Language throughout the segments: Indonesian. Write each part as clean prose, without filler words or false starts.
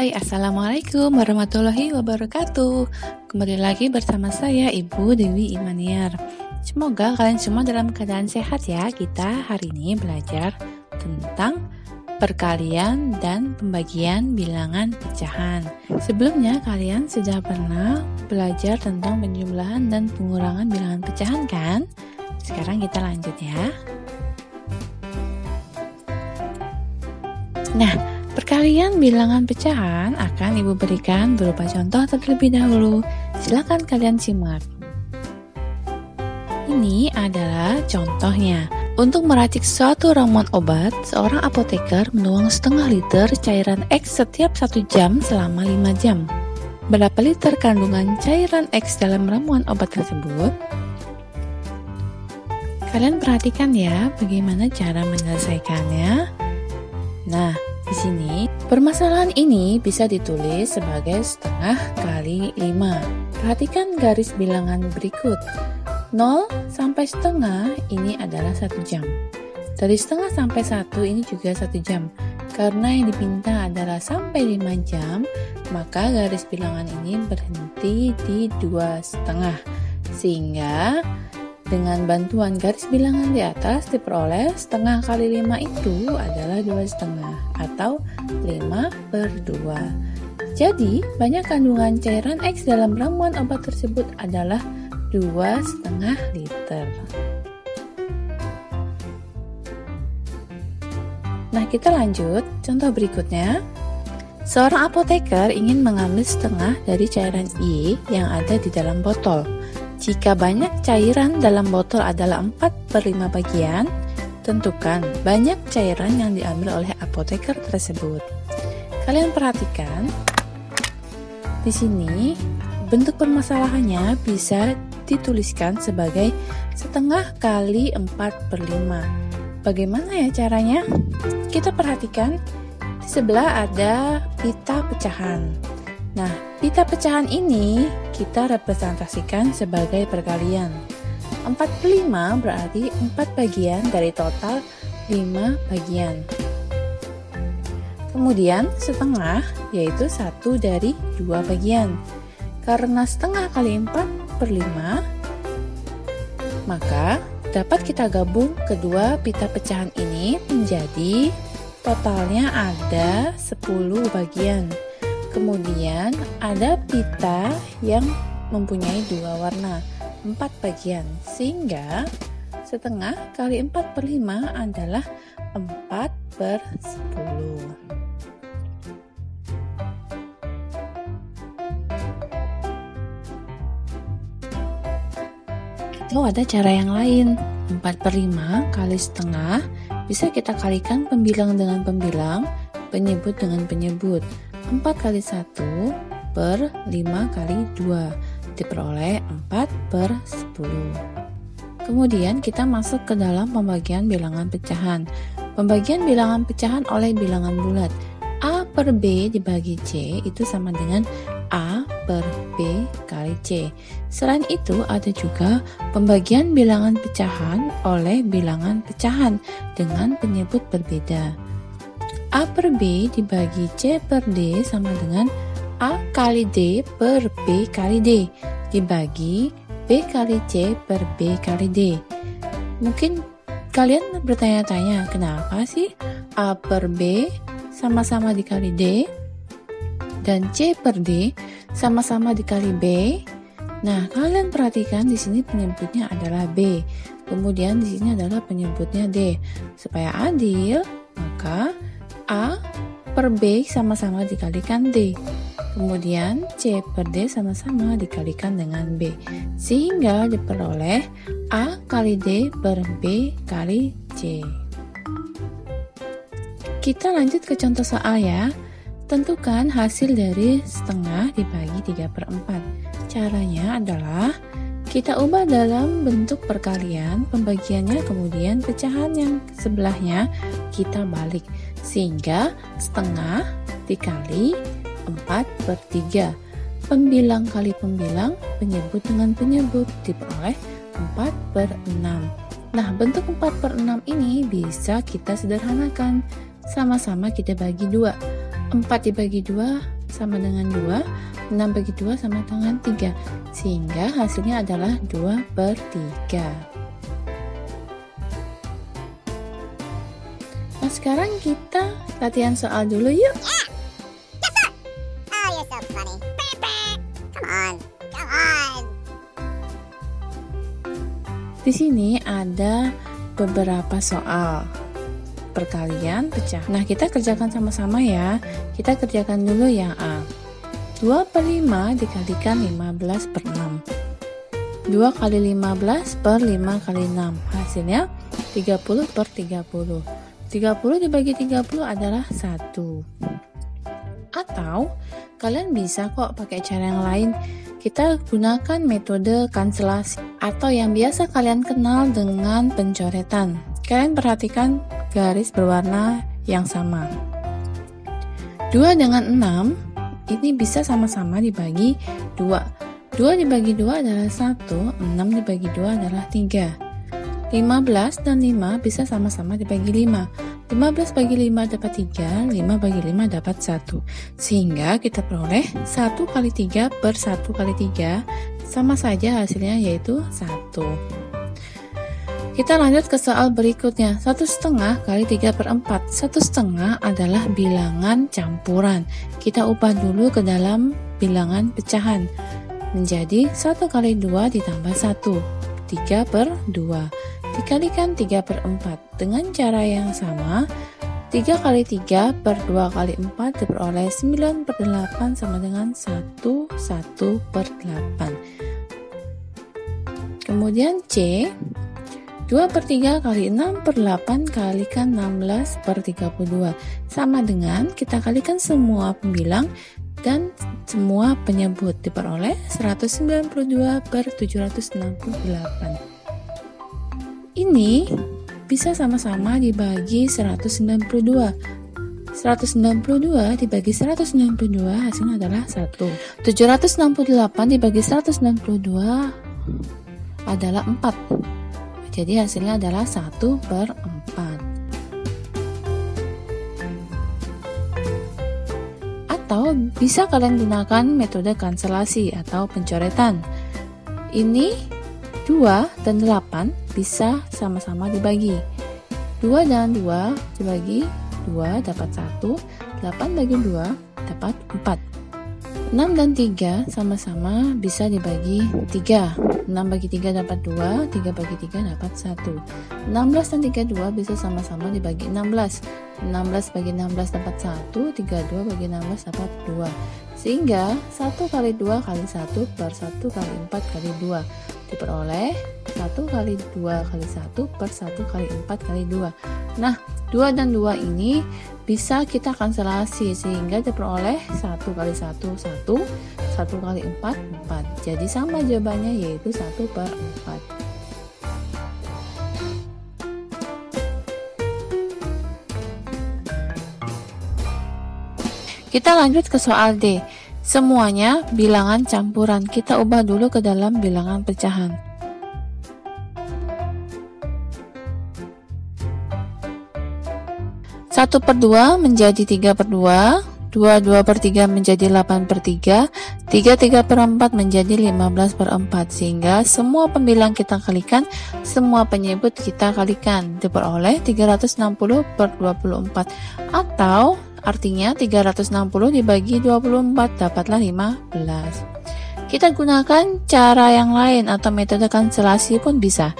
Hai, Assalamualaikum warahmatullahi wabarakatuh. Kembali lagi bersama saya Ibu Dewi Imaniar. Semoga kalian semua dalam keadaan sehat ya. Kita hari ini belajar tentang perkalian dan pembagian bilangan pecahan. Sebelumnya kalian sudah pernah belajar tentang penjumlahan dan pengurangan bilangan pecahan kan? Sekarang kita lanjut ya. Nah, perkalian bilangan pecahan akan Ibu berikan berupa contoh terlebih dahulu. Silakan kalian simak. Ini adalah contohnya. Untuk meracik suatu ramuan obat, seorang apoteker menuang setengah liter cairan X setiap 1 jam selama 5 jam. Berapa liter kandungan cairan X dalam ramuan obat tersebut? Kalian perhatikan ya, bagaimana cara menyelesaikannya. Nah, di sini permasalahan ini bisa ditulis sebagai setengah kali 5. Perhatikan garis bilangan berikut. 0 sampai setengah ini adalah 1 jam. Dari setengah sampai 1 ini juga 1 jam. Karena yang dipinta adalah sampai 5 jam, maka garis bilangan ini berhenti di 2,5. Sehingga dengan bantuan garis bilangan di atas diperoleh setengah kali 5 itu adalah 2,5 atau 5/2. Jadi, banyak kandungan cairan X dalam ramuan obat tersebut adalah 2,5 liter. Nah, kita lanjut contoh berikutnya. Seorang apoteker ingin mengambil setengah dari cairan Y yang ada di dalam botol. Jika banyak cairan dalam botol adalah 4/5 bagian, tentukan banyak cairan yang diambil oleh apoteker tersebut. Kalian perhatikan, di sini bentuk permasalahannya bisa dituliskan sebagai setengah kali 4/5. Bagaimana ya caranya? Kita perhatikan, di sebelah ada pita pecahan. Nah, pita pecahan ini kita representasikan sebagai perkalian. 4/5 berarti 4 bagian dari total 5 bagian. Kemudian setengah yaitu 1 dari 2 bagian. Karena setengah kali 4/5, maka dapat kita gabung kedua pita pecahan ini menjadi totalnya ada 10 bagian. Kemudian ada pita yang mempunyai 2 warna, 4 bagian, sehingga setengah kali 4/5 adalah 4/10. Atau ada cara yang lain, 4/5 kali setengah bisa kita kalikan pembilang dengan pembilang, penyebut dengan penyebut. 4 kali 1 per 5 kali 2 diperoleh 4/10. Kemudian kita masuk ke dalam pembagian bilangan pecahan. Pembagian bilangan pecahan oleh bilangan bulat. A per B dibagi C itu sama dengan A per B kali C. Selain itu ada juga pembagian bilangan pecahan oleh bilangan pecahan dengan penyebut berbeda. A per B dibagi C per D sama dengan A kali D per B kali D dibagi B kali C per B kali D. Mungkin kalian bertanya-tanya, kenapa sih A per B sama-sama dikali D dan C per D sama-sama dikali B? Nah, kalian perhatikan di sini penyebutnya adalah B. Kemudian di sini adalah penyebutnya D. Supaya adil, maka A per B sama-sama dikalikan D. Kemudian C per D sama-sama dikalikan dengan B. Sehingga diperoleh A kali D per B kali C. Kita lanjut ke contoh soal ya. Tentukan hasil dari setengah dibagi 3/4. Caranya adalah kita ubah dalam bentuk perkalian, pembagiannya kemudian pecahan yang sebelahnya kita balik. Sehingga setengah dikali 4/3. Pembilang kali pembilang, penyebut dengan penyebut diperoleh 4/6. Nah, bentuk 4/6 ini bisa kita sederhanakan. Sama-sama kita bagi 2. 4 dibagi 2 sama dengan 2, 6 bagi 2 sama dengan 3, sehingga hasilnya adalah 2/3. Nah, sekarang kita latihan soal dulu yuk. Oh, you're so funny. Come on. Come on. Di sini ada beberapa soal perkalian pecah. Nah, kita kerjakan sama-sama ya. Kita kerjakan dulu yang A. 2/5 dikalikan 15/6. 2 kali 15 per 5 kali 6. Hasilnya 30/30. 30 dibagi 30 adalah 1. Atau kalian bisa kok pakai cara yang lain. Kita gunakan metode kanselasi atau yang biasa kalian kenal dengan pencoretan. Kalian perhatikan garis berwarna yang sama. 2 dengan 6 ini bisa sama-sama dibagi 2. 2 dibagi 2 adalah 1, 6 dibagi 2 adalah 3. 15 dan 5 bisa sama-sama dibagi 5. 15 bagi 5 dapat 3, 5 bagi 5 dapat 1. Sehingga kita peroleh 1 kali 3 per 1 kali 3 sama saja hasilnya yaitu 1. Kita lanjut ke soal berikutnya. 1/2 kali 3/4. 1/2 adalah bilangan campuran. Kita ubah dulu ke dalam bilangan pecahan. Menjadi 1 kali 2 ditambah 1. 3/2. Dikalikan 3/4. Dengan cara yang sama, 3 kali 3 per 2 kali 4 diperoleh 9/8 sama dengan 1/8. Kemudian C, 2/3 kali 6/8 kalikan 16/32 sama dengan kita kalikan semua pembilang dan semua penyebut diperoleh 192/768. Ini bisa sama-sama dibagi 192. 192 dibagi 192 hasilnya adalah 1. 768 dibagi 192 adalah 4. Jadi hasilnya adalah 1/4. Atau bisa kalian gunakan metode kanselasi atau pencoretan. Ini 2 dan 8 bisa sama-sama dibagi. 2 dan 2 dibagi 2 dapat 1. 8 bagi 2 dapat 4. 6 dan 3 sama-sama bisa dibagi 3. 6 bagi 3 dapat 2, 3 bagi 3 dapat 1. 16 dan 32 bisa sama-sama dibagi 16. 16 bagi 16 dapat 1, 32 bagi 16 dapat 2. Sehingga 1 kali 2 kali 1 per 1 kali 4 kali 2 diperoleh 1 kali 2 kali 1 per 1 kali 4 kali 2. Nah, 2 dan 2 ini bisa kita kanselasi sehingga diperoleh 1 kali 1, 1, 1 kali 4, 4. Jadi sama jawabannya yaitu 1/4. Kita lanjut ke soal D. Semuanya bilangan campuran. Kita ubah dulu ke dalam bilangan pecahan. 1/2 menjadi 3/2, 2/3 menjadi 8/3, 3/4 menjadi 15/4, sehingga semua pembilang kita kalikan, semua penyebut kita kalikan, diperoleh 360/24, atau artinya 360 dibagi 24 dapatlah 15. Kita gunakan cara yang lain atau metode kanselasi pun bisa.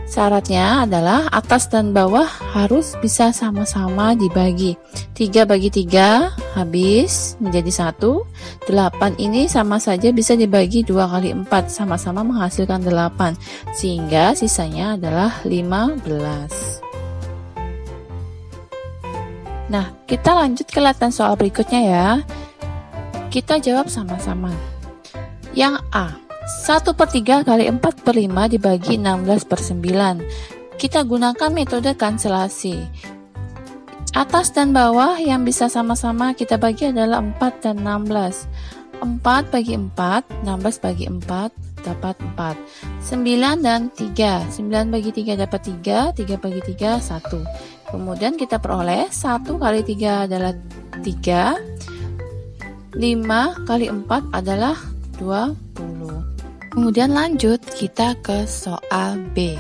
Syaratnya adalah atas dan bawah harus bisa sama-sama dibagi. 3 bagi 3 habis menjadi 1. 8 ini sama saja bisa dibagi 2 kali 4, sama-sama menghasilkan 8. Sehingga sisanya adalah 15. Nah, kita lanjut ke latihan soal berikutnya ya. Kita jawab sama-sama. Yang A, 1/3 kali 4/5 dibagi 16/9. Kita gunakan metode kanselasi. Atas dan bawah yang bisa sama-sama kita bagi adalah 4 dan 16. 4 bagi 4, 16 bagi 4 dapat 4. 9 dan 3, 9 bagi 3 dapat 3, 3 bagi 3 1. Kemudian kita peroleh 1 kali 3 adalah 3, 5 kali 4 adalah 20. Kemudian lanjut kita ke soal B.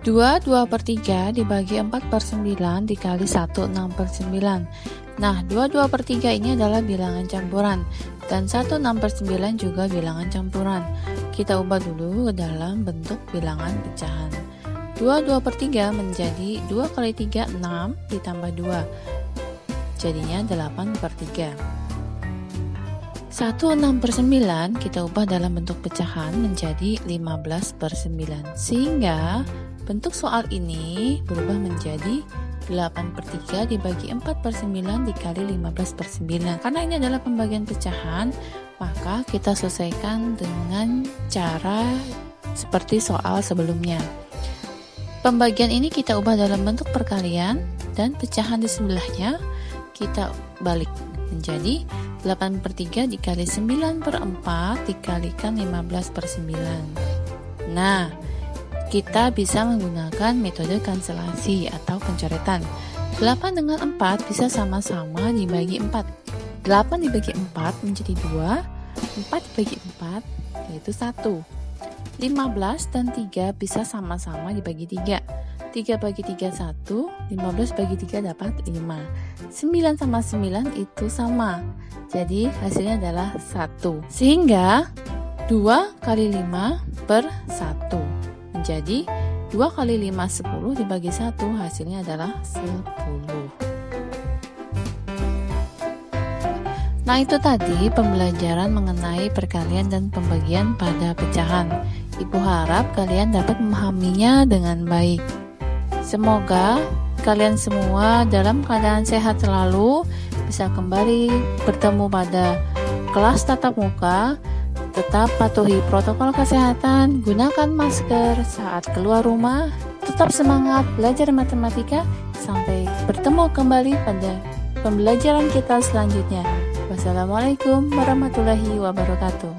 2/3 dibagi 4/9 dikali 1/6/9. Nah, 2/3 ini adalah bilangan campuran dan 1/6/9 juga bilangan campuran. Kita ubah dulu ke dalam bentuk bilangan pecahan. 2/3 menjadi 2 kali 3, 6 ditambah 2. Jadinya 8/3. 1/6/9 kita ubah dalam bentuk pecahan menjadi 15/9. Sehingga bentuk soal ini berubah menjadi 8/3 dibagi 4/9 dikali 15/9. Karena ini adalah pembagian pecahan, maka kita selesaikan dengan cara seperti soal sebelumnya. Pembagian ini kita ubah dalam bentuk perkalian dan pecahan di sebelahnya kita balik menjadi 8/3 dikali 9/4 dikalikan 15/9. Nah, kita bisa menggunakan metode kanselasi atau pencoretan. 8 dengan 4 bisa sama-sama dibagi 4. 8 dibagi 4 menjadi 2, 4 dibagi 4 yaitu 1. 15 dan 3 bisa sama-sama dibagi 3. 3 bagi 3 1, 15 bagi 3 dapat 5. 9 sama 9 itu sama. Jadi hasilnya adalah 1. Sehingga 2 kali 5 per 1. Jadi 2 kali 5 10 dibagi 1 hasilnya adalah 10. Nah, itu tadi pembelajaran mengenai perkalian dan pembagian pada pecahan. Ibu harap kalian dapat memahaminya dengan baik. Semoga kalian semua dalam keadaan sehat selalu, bisa kembali bertemu pada kelas tatap muka. Tetap patuhi protokol kesehatan, gunakan masker saat keluar rumah, tetap semangat belajar matematika, sampai bertemu kembali pada pembelajaran kita selanjutnya. Wassalamualaikum warahmatullahi wabarakatuh.